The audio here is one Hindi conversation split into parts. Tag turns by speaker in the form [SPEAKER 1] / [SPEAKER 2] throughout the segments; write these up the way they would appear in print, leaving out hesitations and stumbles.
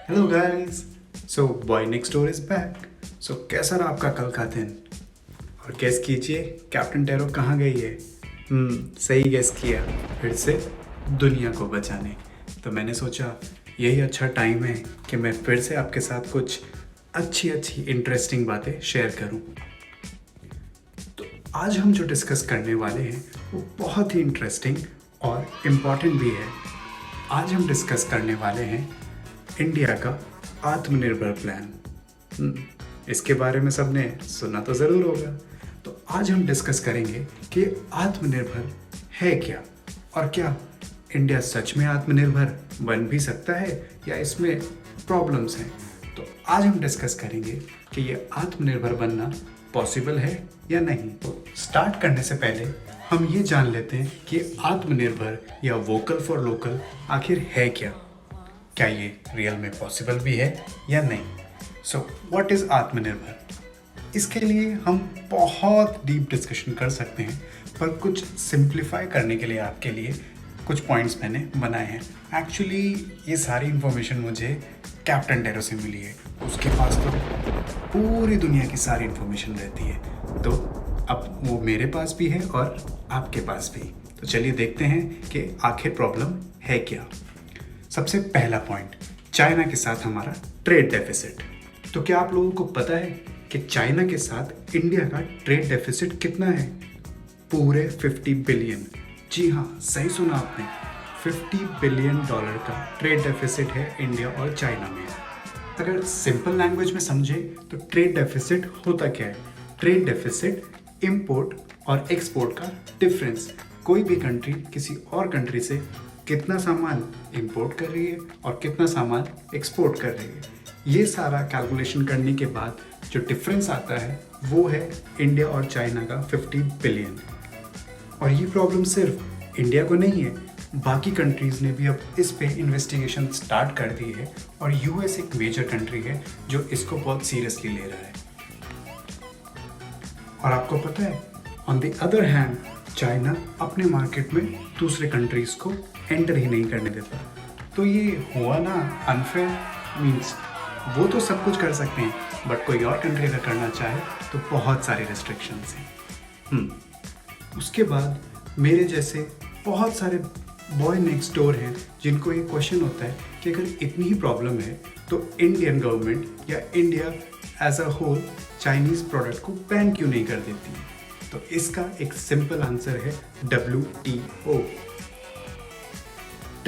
[SPEAKER 1] Hello guys. So boy next door is back. So कैसा रहा आपका कल का दिन? और गेस कीजिए कैप्टन टैरो कहाँ गई है? सही गेस किया, फिर से दुनिया को बचाने। तो मैंने सोचा यही अच्छा टाइम है कि मैं फिर से आपके साथ कुछ अच्छी अच्छी इंटरेस्टिंग बातें शेयर करूं। तो आज हम जो डिस्कस करने वाले हैं वो बहुत ही इंटरेस्टिंग और इम्पॉर्टेंट भी है। आज हम डिस्कस करने वाले हैं इंडिया का आत्मनिर्भर प्लान। इसके बारे में सबने सुना तो ज़रूर होगा। तो आज हम डिस्कस करेंगे कि आत्मनिर्भर है क्या, और क्या इंडिया सच में आत्मनिर्भर बन भी सकता है या इसमें प्रॉब्लम्स हैं। तो आज हम डिस्कस करेंगे कि ये आत्मनिर्भर बनना पॉसिबल है या नहीं। तो स्टार्ट करने से पहले हम ये जान लेते हैं कि आत्मनिर्भर या वोकल फॉर लोकल आखिर है क्या। क्या ये रियल में पॉसिबल भी है या नहीं। सो व्हाट इज़ आत्मनिर्भर? इसके लिए हम बहुत डीप डिस्कशन कर सकते हैं, पर कुछ सिंप्लीफाई करने के लिए आपके लिए कुछ पॉइंट्स मैंने बनाए हैं। एक्चुअली ये सारी इन्फॉर्मेशन मुझे कैप्टन टैरो से मिली है। उसके पास तो पूरी दुनिया की सारी इन्फॉर्मेशन रहती है, तो अब वो मेरे पास भी है और आपके पास भी। तो चलिए देखते हैं कि आखिर प्रॉब्लम है क्या। सबसे पहला पॉइंट, चाइना के साथ हमारा ट्रेड डेफिसिट। तो क्या आप लोगों को पता है कि चाइना के साथ इंडिया का ट्रेड डेफिसिट कितना है? पूरे 50 बिलियन। जी हाँ, सही सुना आपने, 50 बिलियन डॉलर का ट्रेड डेफिसिट है इंडिया और चाइना में। अगर सिंपल लैंग्वेज में समझे तो ट्रेड डेफिसिट होता क्या है? ट्रेड डेफिसिट इंपोर्ट और एक्सपोर्ट का डिफरेंस। कोई भी कंट्री किसी और कंट्री से कितना सामान इंपोर्ट कर रही है और कितना सामान एक्सपोर्ट कर रही है, ये सारा कैलकुलेशन करने के बाद जो डिफरेंस आता है वो है इंडिया और चाइना का 50 बिलियन। और ये प्रॉब्लम सिर्फ इंडिया को नहीं है, बाकी कंट्रीज़ ने भी अब इस पे इन्वेस्टिगेशन स्टार्ट कर दी है, और यूएस एक मेजर कंट्री है जो इसको बहुत सीरियसली ले रहा है। और आपको पता है, on the other hand China अपने मार्केट में दूसरे कंट्रीज़ को एंटर ही नहीं करने देता। तो ये हुआ ना अनफेयर। मीन्स वो तो सब कुछ कर सकते हैं, बट कोई और कंट्री अगर करना चाहे तो बहुत सारे रेस्ट्रिक्शंस हैं। उसके बाद मेरे जैसे बहुत सारे बॉय नेक्स्ट डोर हैं जिनको ये क्वेश्चन होता है कि अगर इतनी ही प्रॉब्लम है तो इंडियन गवर्नमेंट या India as a whole Chinese product को बैन क्यों नहीं कर देती। तो इसका एक सिंपल आंसर है WTO।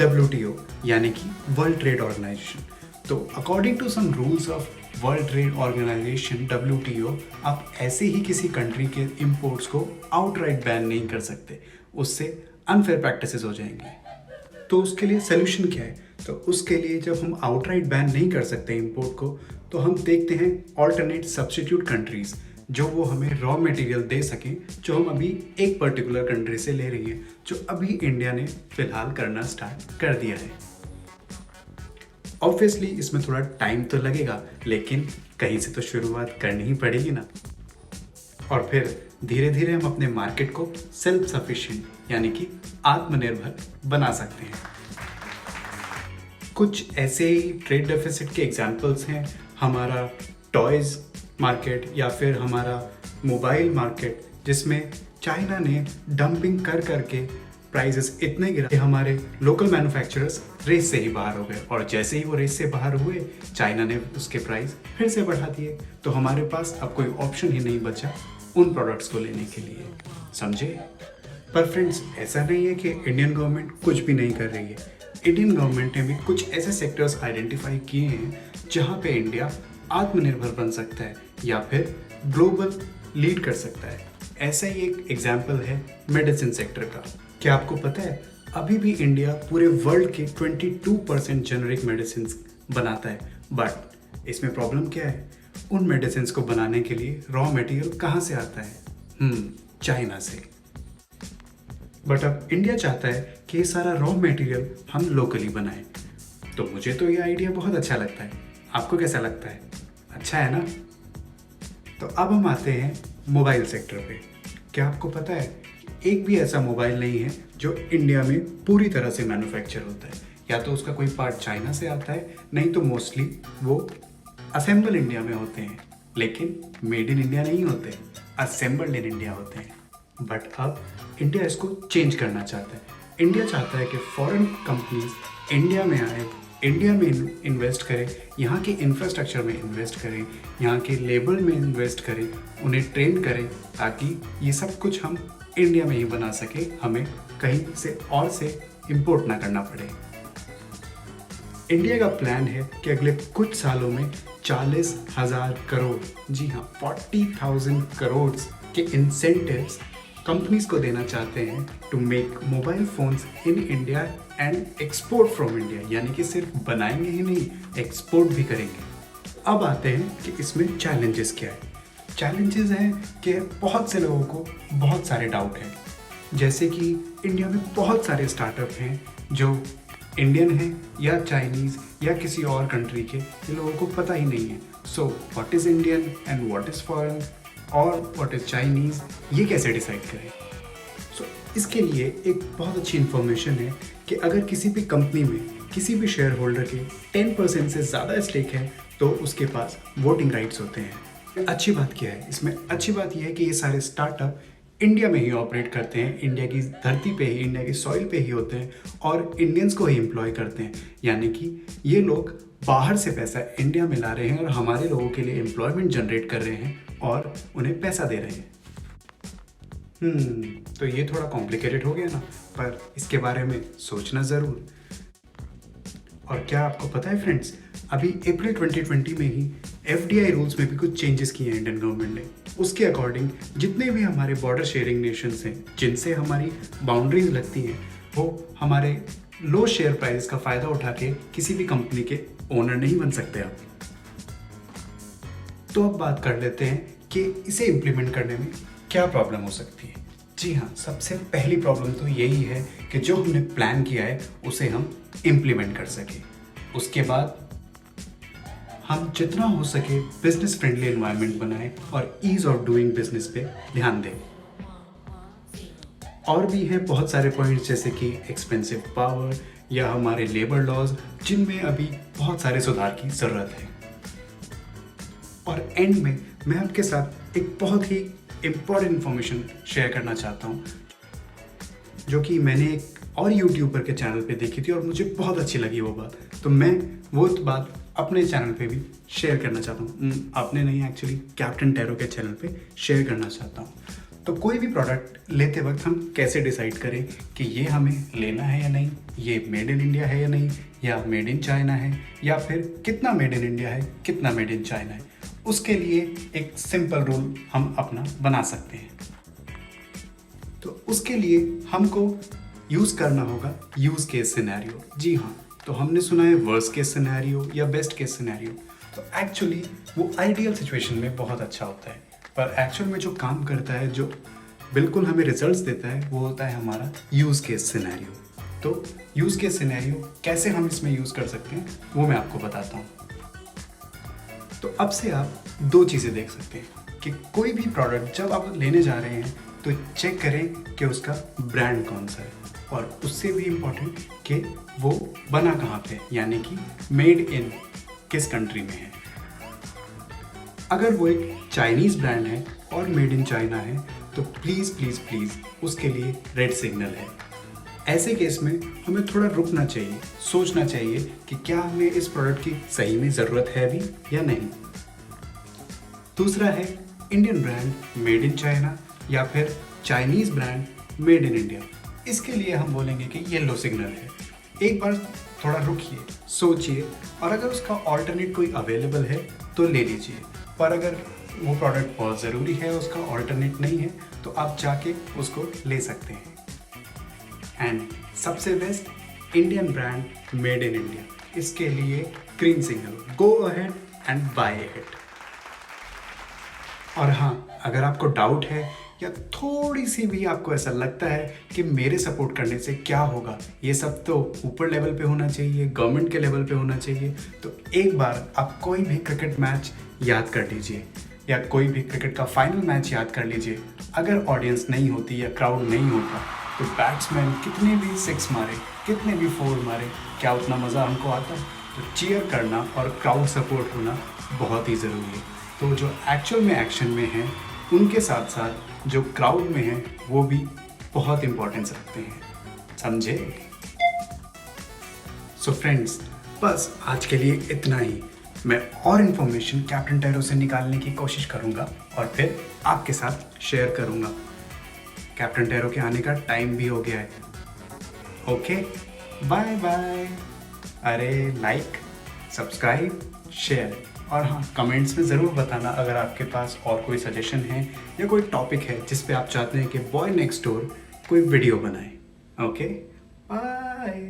[SPEAKER 1] WTO यानी कि वर्ल्ड ट्रेड ऑर्गेनाइजेशन। तो according to some rules of world trade organisation WTO, आप ऐसे ही किसी कंट्री के इंपोर्ट्स को आउटराइट बैन नहीं कर सकते, उससे अनफेयर प्रैक्टिसेस हो जाएंगे। तो उसके लिए सोल्यूशन क्या है? तो उसके लिए जब हम आउटराइट बैन नहीं कर सकते इंपोर्ट को, तो हम देखते हैं ऑल्टरनेट सब्स्टिट्यूट कंट्रीज जो वो हमें रॉ मटेरियल दे सकें, जो हम अभी एक पर्टिकुलर कंट्री से ले रही हैं, जो अभी इंडिया ने फिलहाल करना स्टार्ट कर दिया है। ऑब्वियसली इसमें थोड़ा टाइम तो लगेगा, लेकिन कहीं से तो शुरुआत करनी ही पड़ेगी ना। और फिर धीरे धीरे हम अपने मार्केट को सेल्फ सफिशिएंट यानी कि आत्मनिर्भर बना सकते हैं। कुछ ऐसे ही ट्रेड डेफिसिट के एग्जांपल्स हैं हमारा टॉयज़ मार्केट या फिर हमारा मोबाइल मार्केट, जिसमें चाइना ने डंपिंग कर करके प्राइसेस इतने गिरा कि हमारे लोकल मैन्युफैक्चरर्स रेस से ही बाहर हो गए, और जैसे ही वो रेस से बाहर हुए चाइना ने उसके प्राइस फिर से बढ़ा दिए। तो हमारे पास अब कोई ऑप्शन ही नहीं बचा उन प्रोडक्ट्स को लेने के लिए। समझे? पर फ्रेंड्स, ऐसा नहीं है कि इंडियन गवर्नमेंट कुछ भी नहीं कर रही है। इंडियन गवर्नमेंट ने भी कुछ ऐसे सेक्टर्स आइडेंटिफाई किए हैं जहाँ पे इंडिया आत्मनिर्भर बन सकता है या फिर ग्लोबल लीड कर सकता है। ऐसा ही एक एग्जाम्पल है मेडिसिन सेक्टर का। क्या आपको पता है, अभी भी इंडिया पूरे वर्ल्ड के 22% जेनरिक मेडिसिन बनाता है, बट इसमें प्रॉब्लम क्या है? उन मेडिसिन को बनाने के लिए रॉ मटेरियल कहाँ से आता है? चाइना से। बट अब इंडिया चाहता है कि ये सारा रॉ मटेरियल हम लोकली बनाएं। तो मुझे तो ये आइडिया बहुत अच्छा लगता है। आपको कैसा लगता है? अच्छा है ना? तो अब हम आते हैं मोबाइल सेक्टर पे। क्या आपको पता है, एक भी ऐसा मोबाइल नहीं है जो इंडिया में पूरी तरह से मैन्युफैक्चर होता है, या तो उसका कोई पार्ट चाइना से आता है, नहीं तो मोस्टली वो असेंबल इंडिया में होते हैं, लेकिन मेड इन इंडिया नहीं होते, असेंबल्ड इन इंडिया होते हैं। बट अब इंडिया इसको चेंज करना चाहता है। इंडिया चाहता है कि फॉरेन कंपनीज इंडिया में आए, इंडिया में इन्वेस्ट करें, यहाँ के इंफ्रास्ट्रक्चर में इन्वेस्ट करें, यहाँ के लेबर में इन्वेस्ट करें, उन्हें ट्रेन करें, ताकि ये सब कुछ हम इंडिया में ही बना सके, हमें कहीं से और से इंपोर्ट ना करना पड़े। इंडिया का प्लान है कि अगले कुछ सालों में 40,000 करोड़, जी हाँ 40,000 करोड़ के इंसेंटिव्स कंपनीज को देना चाहते हैं to make mobile phones in India and export from India, यानी कि सिर्फ बनाएंगे ही नहीं, एक्सपोर्ट भी करेंगे। अब आते हैं कि इसमें चैलेंजेस क्या है। चैलेंजेस हैं कि बहुत से लोगों को बहुत सारे डाउट हैं, जैसे कि इंडिया में बहुत सारे स्टार्टअप हैं जो इंडियन हैं या चाइनीज़ या किसी और कंट्री के, इन लोगों को पता ही नहीं है। So what is Indian and what is foreign और व्हाट इज़ चाइनीज़, ये कैसे डिसाइड करें। सो इसके लिए एक बहुत अच्छी इन्फॉर्मेशन है कि अगर किसी भी कंपनी में किसी भी शेयर होल्डर के 10% से ज़्यादा स्टेक है तो उसके पास वोटिंग राइट्स होते हैं। अच्छी बात क्या है इसमें? अच्छी बात यह है कि ये सारे स्टार्टअप इंडिया में ही ऑपरेट करते हैं, इंडिया की धरती पे ही, इंडिया की सॉइल पे ही होते हैं और इंडियंस को ही एम्प्लॉय करते हैं, यानी कि ये लोग बाहर से पैसा इंडिया में ला रहे हैं और हमारे लोगों के लिए एम्प्लॉयमेंट जनरेट कर रहे हैं और उन्हें पैसा दे रहे हैं। तो ये थोड़ा कॉम्प्लिकेटेड हो गया ना, पर इसके बारे में सोचना ज़रूर। और क्या आपको पता है फ्रेंड्स, अभी अप्रैल 2020 में ही FDI रूल्स में भी कुछ चेंजेस किए हैं इंडियन गवर्नमेंट ने। उसके अकॉर्डिंग जितने भी हमारे बॉर्डर शेयरिंग नेशंस हैं जिनसे हमारी बाउंड्रीज लगती हैं, वो हमारे लो शेयर प्राइस का फ़ायदा उठा के किसी भी कंपनी के ओनर नहीं बन सकते अब। तो अब बात कर लेते हैं कि इसे इम्प्लीमेंट करने में क्या प्रॉब्लम हो सकती है। जी हाँ, सबसे पहली प्रॉब्लम तो यही है कि जो हमने प्लान किया है उसे हम इम्प्लीमेंट कर सके। उसके बाद हम जितना हो सके बिजनेस फ्रेंडली एनवायरनमेंट बनाएं और ईज ऑफ डूइंग बिजनेस पे ध्यान दें। और भी हैं बहुत सारे पॉइंट्स, जैसे कि एक्सपेंसिव पावर या हमारे लेबर लॉज, जिनमें अभी बहुत सारे सुधार की ज़रूरत है। और एंड में मैं आपके साथ एक बहुत ही इम्पोर्टेंट इन्फॉर्मेशन शेयर करना चाहता हूँ, जो कि मैंने एक और यूट्यूबर के चैनल पे देखी थी और मुझे बहुत अच्छी लगी वो बात, तो मैं वो बात अपने चैनल पे भी शेयर करना चाहता हूँ। अपने नहीं, एक्चुअली कैप्टन टैरो के चैनल पे शेयर करना चाहता हूँ। तो कोई भी प्रोडक्ट लेते वक्त हम कैसे डिसाइड करें कि ये हमें लेना है या नहीं, ये मेड इन इंडिया है या नहीं, या मेड इन चाइना है, या फिर कितना मेड इन इंडिया है, कितना मेड इन चाइना है। उसके लिए एक सिंपल रूल हम अपना बना सकते हैं। तो उसके लिए हमको यूज़ करना होगा यूज़ केस सिनेरियो। जी हाँ, तो हमने सुना है वर्स्ट केस सिनेरियो या बेस्ट केस सिनेरियो, तो एक्चुअली वो आइडियल सिचुएशन में बहुत अच्छा होता है, पर एक्चुअल में जो काम करता है, जो बिल्कुल हमें रिजल्ट्स देता है, वो होता है हमारा यूज़ केस सिनेरियो। तो यूज़ केस सिनेरियो कैसे हम इसमें यूज़ कर सकते हैं वो मैं आपको बताता हूँ। तो अब से आप दो चीज़ें देख सकते हैं कि कोई भी प्रोडक्ट जब आप लेने जा रहे हैं तो चेक करें कि उसका ब्रांड कौन सा है, और उससे भी इम्पोर्टेंट कि वो बना कहाँ पे, यानी कि मेड इन किस कंट्री में है। अगर वो एक चाइनीज़ ब्रांड है और मेड इन चाइना है तो प्लीज़ प्लीज़ प्लीज़ उसके लिए रेड सिग्नल है। ऐसे केस में हमें थोड़ा रुकना चाहिए, सोचना चाहिए कि क्या हमें इस प्रोडक्ट की सही में ज़रूरत है भी या नहीं। दूसरा है Indian brand made in China या फिर Chinese brand made in India. इसके लिए हम बोलेंगे कि येलो सिग्नल है। एक बार थोड़ा रुकिए, सोचिए, और अगर उसका ऑल्टरनेट कोई अवेलेबल है तो ले लीजिए, पर अगर वो प्रोडक्ट बहुत ज़रूरी है, उसका ऑल्टरनेट नहीं है, तो आप जाके उसको ले सकते हैं। एंड सबसे best Indian brand made in India, इसके लिए green signal, go ahead and buy it. और हाँ, अगर आपको डाउट है या थोड़ी सी भी आपको ऐसा लगता है कि मेरे सपोर्ट करने से क्या होगा, ये सब तो ऊपर लेवल पे होना चाहिए, गवर्नमेंट के लेवल पे होना चाहिए, तो एक बार आप कोई भी क्रिकेट मैच याद कर लीजिए या कोई भी क्रिकेट का फाइनल मैच याद कर लीजिए। अगर ऑडियंस नहीं होती या क्राउड नहीं होता तो बैट्समैन कितने भी सिक्स मारे, कितने भी फोर मारे, क्या उतना मज़ा हमको आता? तो चीयर करना और क्राउड सपोर्ट होना बहुत ही ज़रूरी है। तो जो एक्चुअल में एक्शन में हैं उनके साथ साथ जो क्राउड में हैं वो भी बहुत इम्पोर्टेंस रखते हैं, समझे? सो फ्रेंड्स, बस आज के लिए इतना ही। मैं और इन्फॉर्मेशन कैप्टन टैरो से निकालने की कोशिश करूँगा और फिर आपके साथ शेयर करूँगा। कैप्टन टैरो के आने का टाइम भी हो गया है। Okay, bye bye. अरे लाइक, सब्सक्राइब, शेयर और हाँ, कमेंट्स में ज़रूर बताना अगर आपके पास और कोई सजेशन है या कोई टॉपिक है जिस पे आप चाहते हैं कि बॉय नेक्स्ट डोर कोई वीडियो बनाए। Okay, bye.